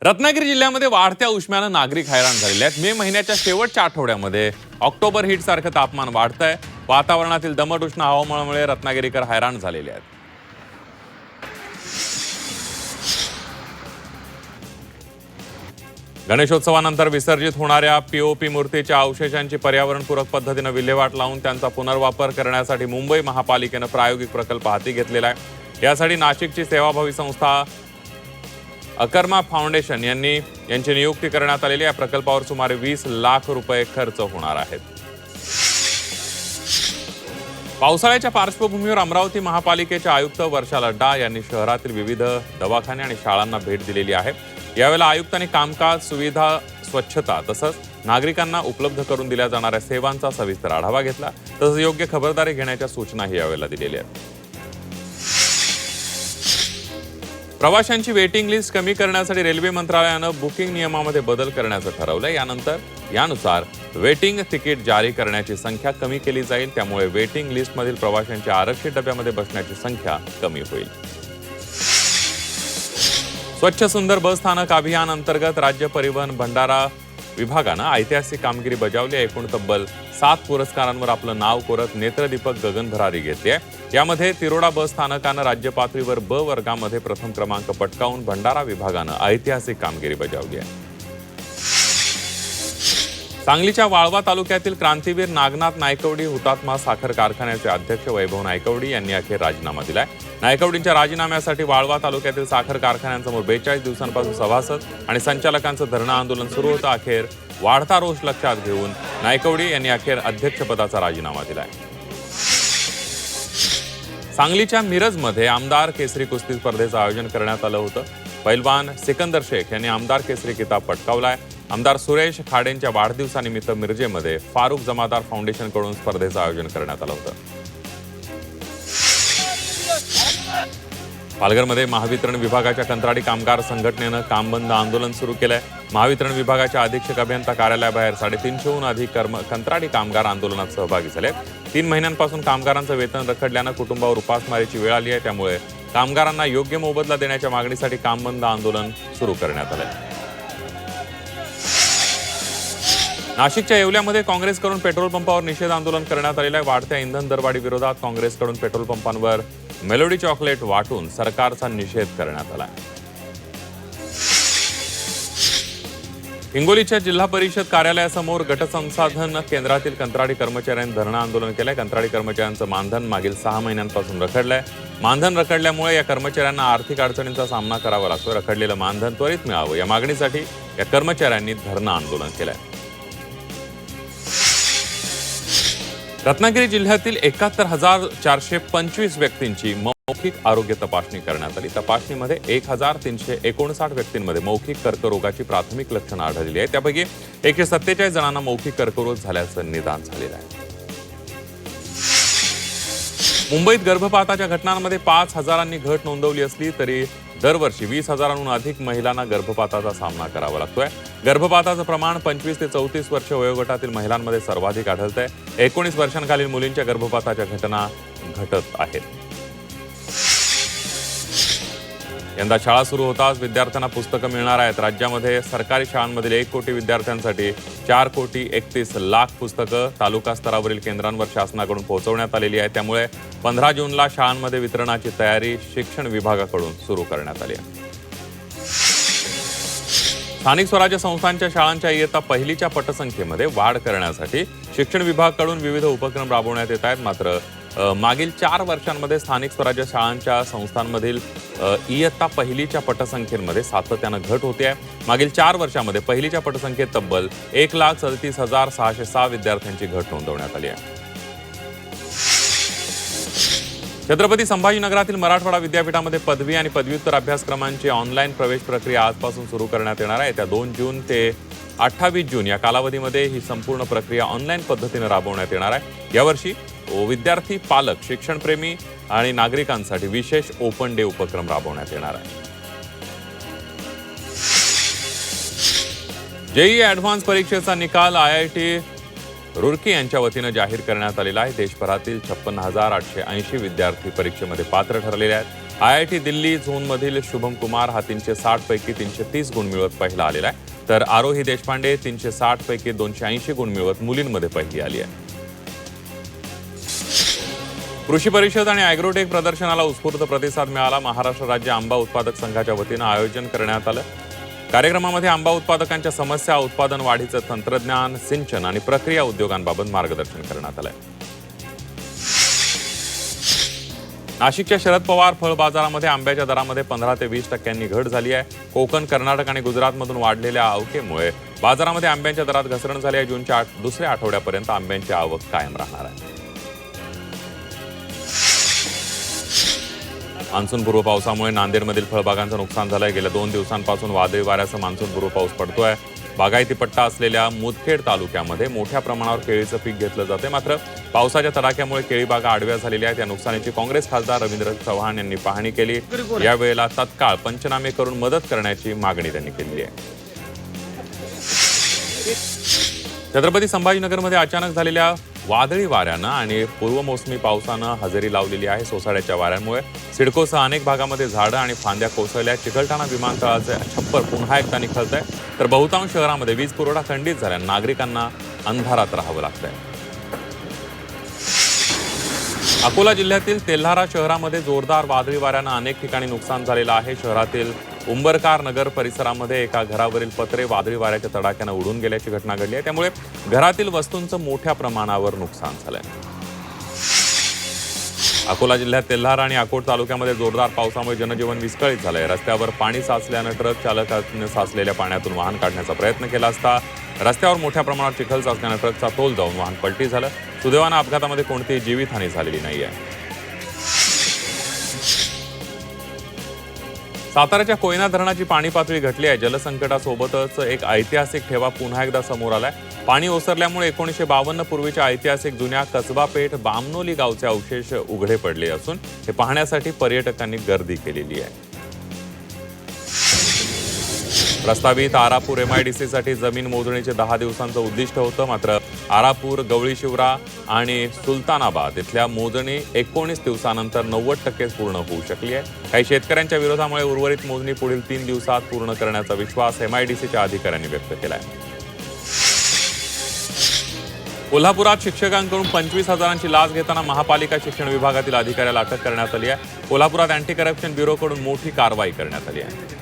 रत्नागिरी जिल्ह्यामध्ये वाढत्या उष्म्यानं नागरिक हैराण झालेले आहेत। मे महिन्याच्या शेवटच्या आठवड्यामध्ये ऑक्टोबर हीट सारखं तापमान वाढतंय। वातावरणातील दमट उष्ण हवामानामुळे रत्नागिरीकर हैराण झालेले आहेत। गणेशोत्सवानंतर विसर्जित होणाऱ्या पीओपी मूर्तीच्या अवशेषांची पर्यावरणपूरक पद्धतीने विल्हेवाट लावून त्यांचा पुनर्वापर करण्यासाठी मुंबई महापालिकेने प्रायोगिक प्रकल्प हाती घेतलेला आहे। यासाठी नाशिकची सेवाभावी संस्था अकर्मा फाउंडेशन यांची नियुक्ती करण्यात आलेली। या प्रकल्पावर सुमारे 20 लाख रुपये खर्च होणार आहेत। पावसाळ्याच्या पार्श्वभूमीवर अमरावती महापालिकेच्या आयुक्त वर्षा लड्डा यांनी शहरातील विविध दवाखाने आणि शाळांना भेट दिलेली आहे। यावेळेला आयुक्तांनी कामकाज, सुविधा, स्वच्छता तसंच नागरिकांना उपलब्ध करून दिल्या जाणाऱ्या सेवांचा सविस्तर आढावा घेतला। तसंच योग्य खबरदारी घेण्याच्या सूचनाही यावेळेला दिलेल्या आहेत। प्रवाशांची वेटिंग लिस्ट कमी करण्यासाठी रेल्वे मंत्रालयानं बुकिंग नियमामध्ये बदल करण्याचं ठरवलंय। यानुसार वेटिंग तिकीट जारी करण्याची संख्या कमी केली जाईल। त्यामुळे वेटिंग लिस्टमधील प्रवाशांच्या आरक्षित डब्यामध्ये बसण्याची संख्या कमी होईल। स्वच्छ सुंदर बस स्थानक अभियान अंतर्गत राज्य परिवहन भंडारा विभागानं ऐतिहासिक कामगिरी बजावली आहे। एकूण तब्बल 7 पुरस्कारांवर आपलं नाव कोरत नेत्रदीपक गगन भरारी घेतली आहे। यामध्ये तिरोडा बस स्थानकानं राज्य पातळीवर ब वर्गामध्ये प्रथम क्रमांक पटकावून भंडारा विभागानं ऐतिहासिक कामगिरी बजावली आहे। सांगलीच्या वाळवा तालुक्यातील क्रांतीवीर नागनाथ नायकवडी हुतात्मा साखर कारखान्याचे अध्यक्ष वैभव नायकवडी यांनी अखेर राजीनामा दिलाय। नायकवडींच्या राजीनाम्यासाठी वाळवा तालुक्यातील साखर कारखान्यांसमोर 42 दिवसांपासून सभासद आणि संचालकांचं धरणं आंदोलन सुरू होतं। अखेर वाढता रोष लक्षात घेऊन नायकवडी यांनी अखेर अध्यक्षपदाचा राजीनामा दिलाय। सांगलीच्या मिरजमध्ये आमदार केसरी कुस्ती स्पर्धेचं आयोजन करण्यात आलं होतं। पैलवान सिकंदर शेख यांनी आमदार केसरी किताब पटकावलाय। आमदार सुरेश खाडेंच्या वाढदिवसानिमित्त मिरजेमध्ये फारुख जमादार फाउंडेशनकडून स्पर्धेचं आयोजन करण्यात आलं होतं। पालघरमध्ये महावितरण विभागाच्या कंत्राटी कामगार संघटनेनं कामबंद आंदोलन सुरू केलंय। महावितरण विभागाच्या अधीक्षक अभियंता कार्यालयाबाहेर 350हून अधिक कंत्राटी कामगार आंदोलनात सहभागी झाले। 3 महिन्यांपासून कामगारांचं वेतन रखडल्यानं कुटुंबावर उपासमारीची वेळ आली आहे। त्यामुळे कामगारांना योग्य मोबदला देण्याच्या मागणीसाठी कामबंद आंदोलन सुरू करण्यात आलंय। नाशिकच्या येवल्यामध्ये काँग्रेसकडून पेट्रोल पंपावर निषेध आंदोलन करण्यात आलेलं आहे। वाढत्या इंधन दरवाढी विरोधात काँग्रेसकडून पेट्रोल पंपांवर मेलोडी चॉकलेट वाटून सरकारचा निषेध करण्यात आला। हिंगोलीच्या जिल्हा परिषद कार्यालयासमोर गटसंसाधन केंद्रातील कंत्राटी कर्मचाऱ्यांनी धरणं आंदोलन केलंय। कंत्राटी कर्मचाऱ्यांचं मानधन मागील 6 महिन्यांपासून रखडलंय। मानधन रखडल्यामुळे या कर्मचाऱ्यांना आर्थिक अडचणींचा सामना करावा लागतो। रखडलेलं मानधन त्वरित मिळावं या मागणीसाठी या कर्मचाऱ्यांनी धरणं आंदोलन केलंय। रत्नागिरी जिल्ह्यातील 71,425 व्यक्तींची मौखिक आरोग्य तपासणी करण्यात आली। तपासणीमध्ये 1,359 व्यक्तींमध्ये मौखिक कर्करोगाची प्राथमिक लक्षणं आढळली आहेत। त्यापैकी 147 जणांना मौखिक कर्करोग झाल्याचं निदान झालेलं आहे। मुंबईत गर्भपाताच्या घटनांमध्ये 5,000नी घट नोंदवली असली तरी दरवर्षी 20,000हून अधिक महिलांना गर्भपाताचा सामना करावा लागतोय। गर्भपाताचं प्रमाण 25 ते 34 वर्ष वयोगटातील महिलांमध्ये सर्वाधिक आढळतंय। 19 वर्षांखालील मुलींच्या गर्भपाताच्या घटना घटत आहेत। यंदा शाळा सुरू होताच विद्यार्थ्यांना पुस्तकं मिळणार आहेत। राज्यामध्ये सरकारी शाळांमधील 1 कोटी विद्यार्थ्यांसाठी 4,31,00,000 पुस्तकं तालुका स्तरावरील केंद्रांवर शासनाकडून पोहोचवण्यात आलेली आहे। त्यामुळे 15 जूनला शाळांमध्ये वितरणाची तयारी शिक्षण विभागाकडून सुरू करण्यात आली आहे। स्थानिक स्वराज्य संस्थांच्या शाळांच्या इयत्ता पहिलीच्या पटसंख्येमध्ये वाढ करण्यासाठी शिक्षण विभागाकडून विविध उपक्रम राबवण्यात येत आहेत। मात्र मागील 4 वर्षांमध्ये स्थानिक स्वराज्य शाळांच्या संस्थांमधील इयत्ता पहिलीच्या पटसंख्येमध्ये सातत्यानं घट होते आहे। मागील 4 वर्षांमध्ये पहिलीच्या पटसंख्येत तब्बल 1,37,606 विद्यार्थ्यांची घट नोंदवण्यात आली आहे। छत्रपती संभाजीनगरातील मराठवाडा विद्यापीठामध्ये पदवी आणि पदव्युत्तर अभ्यासक्रमांची ऑनलाईन प्रवेश प्रक्रिया आजपासून सुरू करण्यात येणार आहे। त्या 2 जून ते 28 जून या कालावधीमध्ये ही संपूर्ण प्रक्रिया ऑनलाईन पद्धतीने राबवण्यात येणार आहे। यावर्षी विद्यार्थी, पालक, शिक्षणप्रेमी आणि नागरिकांसाठी विशेष ओपन डे उपक्रम राबवण्यात येणार आहे। जेईई ॲडव्हान्स परीक्षेचा निकाल IIT रुड़की यांच्या वतीनं जाहीर करण्यात आलेला आहे। देशभरातील 56,880 विद्यार्थी परीक्षेमध्ये पात्र ठरलेले आहेत। IIT दिल्ली झोनमधील शुभम कुमार हा 360 पैकी 330 गुण मिळवत पहिला आलेला आहे, तर आरोही देशपांडे 360 पैकी 280 गुण मिळवत मुलींमध्ये पहिली आली आहे. कृषी परिषद आणि ॲग्रोटेक प्रदर्शनाला उत्स्फूर्त प्रतिसाद मिळाला. महाराष्ट्र राज्य आंबा उत्पादक संघाच्या वतीनं आयोजन करण्यात आलं. कार्यक्रमामध्ये आंबा उत्पादकांच्या समस्या, उत्पादन वाढीचं तंत्रज्ञान, सिंचन आणि प्रक्रिया उद्योगांबाबत मार्गदर्शन करण्यात आलंय. नाशिकच्या शरद पवार फळ बाजारामध्ये आंब्याच्या दरामध्ये 15 ते 20% घट झाली आहे. कोकण, कर्नाटक आणि गुजरातमधून वाढलेल्या आवकेमुळे बाजारामध्ये आंब्याच्या दरात घसरण झाली आहे. जूनच्या दुसऱ्या आठवड्यापर्यंत आंब्यांची आवक कायम राहणार आहे. मान्सूनपूर्व पावसामुळे नांदेडमधील फळबागांचं नुकसान झालंय. गेल्या 2 दिवसांपासून वादळी वाऱ्यासह मान्सूनपूर्व पाऊस पडतोय. बागायती पट्टा असलेल्या मुदखेड तालुक्यामध्ये मोठ्या प्रमाणावर केळीचं पीक घेतलं जाते. मात्र पावसाच्या तडाख्यामुळे केळी बागा आडव्या झालेल्या आहेत. या नुकसानीची काँग्रेस खासदार रवींद्र चव्हाण यांनी पाहणी केली. यावेळेला तत्काळ पंचनामे करून मदत करण्याची मागणी त्यांनी केली आहे. छत्रपती संभाजीनगरमध्ये अचानक झालेल्या वादळी वाऱ्यानं आणि पूर्वमोसमी पावसानं हजेरी लावलेली आहे. सोसाट्याच्या वाऱ्यांमुळे सिडकोसह अनेक भागामध्ये झाडं आणि फांद्या कोसळल्या. चिकलठाणा विमानतळाचे छप्पर पुन्हा एकदा निखळतंय, तर बहुतांश शहरामध्ये वीज पुरवठा खंडित झाल्यानं नागरिकांना अंधारात राहावं लागतंय. अकोला जिल्ह्यातील तेल्हारा शहरामध्ये जोरदार वादळी वाऱ्यानं अनेक ठिकाणी नुकसान झालेलं आहे. शहरातील उंबरकार नगर परिसरामध्ये एका घरावरील पत्रे वादळी वाऱ्याच्या तडाख्यानं उडून गेल्याची घटना घडली आहे. त्यामुळे घरातील वस्तूंचं मोठ्या प्रमाणावर नुकसान झालंय. अकोला जिल्ह्यात तेल्हारा आणि अकोट तालुक्यामध्ये जोरदार पावसामुळे जनजीवन विस्कळीत झालंय. रस्त्यावर पाणी साचल्यानं ट्रक चालकाने साचलेल्या पाण्यातून वाहन काढण्याचा प्रयत्न केला असता रस्त्यावर मोठ्या प्रमाणात चिखल साचल्यानं ट्रकचा तोल जाऊन वाहन पलटी झालं. सुदैवानं अपघातामध्ये कोणतीही जीवितहानी झालेली नाहीये. साताऱ्याच्या कोयना धरणाची पाणी पातळी घटली आहे. जलसंकटासोबतच एक ऐतिहासिक ठेवा पुन्हा एकदा समोर आलाय. पाणी ओसरल्यामुळे 1952 पूर्वीच्या ऐतिहासिक जुन्या कसबा पेठ बामनोली गावचे अवशेष उघडे पडले असून हे पाहण्यासाठी पर्यटकांनी गर्दी केलेली आहे. प्रस्तावित आरापूर MIDCसाठी जमीन मोजणीचे 10 दिवसांचं उद्दिष्ट होतं. मात्र आरापूर, गवळी शिवरा आणि सुलतानाबाद इथल्या मोजणी 19 दिवसानंतर 90% पूर्ण होऊ शकली आहे. काही शेतकऱ्यांच्या विरोधामुळे उर्वरित मोजणी पुढील 3 दिवसात पूर्ण करण्याचा विश्वास MIDCच्या अधिकाऱ्यांनी व्यक्त केला आहे. कोल्हापुरात शिक्षकांकडून 25,000ची लाच घेताना महापालिका शिक्षण विभागातील अधिकाऱ्याला अटक करण्यात आली आहे. कोल्हापुरात अँटी करप्शन ब्युरोकडून मोठी कारवाई करण्यात आली आहे.